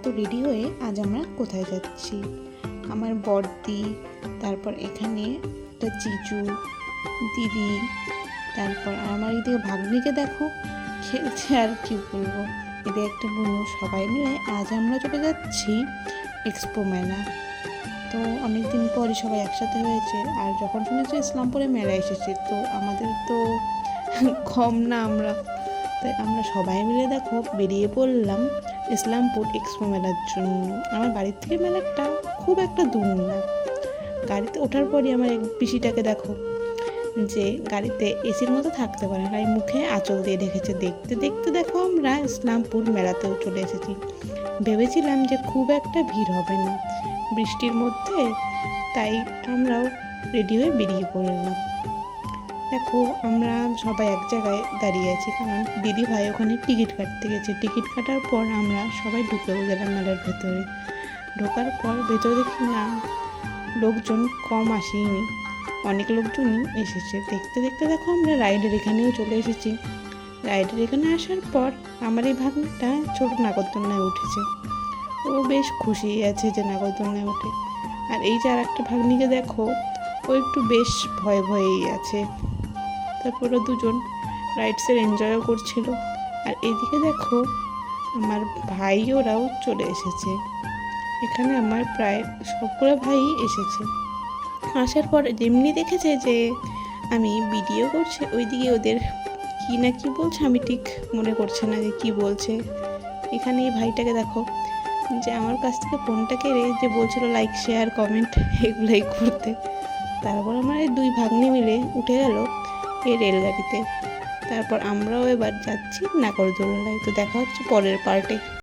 তো রেডি হয়ে আজ আমরা কোথায় যাচ্ছি? আমার বড়দি, তারপর এখানে একটা জিজু, দিদি, তারপর আমার এদিকে ভাগ্নিকে দেখো খেলছে। আর কি বলবো, এদের একটা বোনু, সবাই মিলে আজ আমরা চলে যাচ্ছি এক্সপো মেলা। তো অনেকদিন পরই সবাই একসাথে হয়েছে। আর যখন শুনেছি ইসলামপুরে মেলা এসেছে, তো আমাদের তো কম না আমরা, তাই আমরা সবাই মিলে দেখো বেরিয়ে পড়লাম ইসলামপুর এক্সপো মেলার জন্য। আমার বাড়ির থেকে মেলাটা খুব একটা দূর না। গাড়িতে ওঠার পরই আমার এক পিসিটাকে দেখো যে গাড়িতে এসির মতো থাকতে পারে না, মুখে আঁচল দিয়ে রেখেছে। দেখতে দেখতে দেখো আমরা ইসলামপুর মেলাতেও চলে এসেছি। ভেবেছিলাম যে খুব একটা ভিড় হবে না বৃষ্টির মধ্যে, তাই আমরাও রেডি হয়ে বেরিয়ে পড়লাম। দেখো আমরা সবাই এক জায়গায় দাঁড়িয়ে আছি, কারণ দিদি ভাই ওখানে টিকিট কাটতে গেছে। টিকিট কাটার পর আমরা সবাই ঢুকেও গেলাম মেলার ভেতরে। ঢোকার পর ভেতরে দেখি না লোকজন কম আসেনি, অনেক লোকজনই এসেছে। দেখতে দেখতে দেখো আমরা রাইডের এখানেও চলে এসেছি। রাইডের এখানে আসার পর আমার এই ভাগ্নিটা ছোট নাগরদোলনায় উঠেছে। ও বেশ খুশি আছে যে নাগরদোলনায় ওঠে। আর এই যে আর একটা ভাগ্নিকে দেখো, ও একটু বেশ ভয়ে ভয়েই আছে। তারপর দুজন রাইডসের এনজয়ও করছিল। আর এইদিকে দেখো আমার ভাই ওরাও চলে এসেছে। এখানে আমার প্রায় সবগুলো ভাই এসেছে। আসার পর যেমনি দেখেছে যে আমি ভিডিও করছি, ওইদিকে ওদের কি না কি বলছে, আমি ঠিক মনে করছে না যে কি বলছে। এখানে এই ভাইটাকে দেখো যে আমার কাছ থেকে ফোনটা কেড়ে যে বলছিল লাইক শেয়ার কমেন্ট এগুলাই করতে। তারপর আমার এই দুই ভাগ্নি মিলে উঠে গেল এই রেলগাড়িতে। তারপর আমরাও এবার যাচ্ছি নাগরদোলনায়। তো দেখা হচ্ছে পরের পার্টে।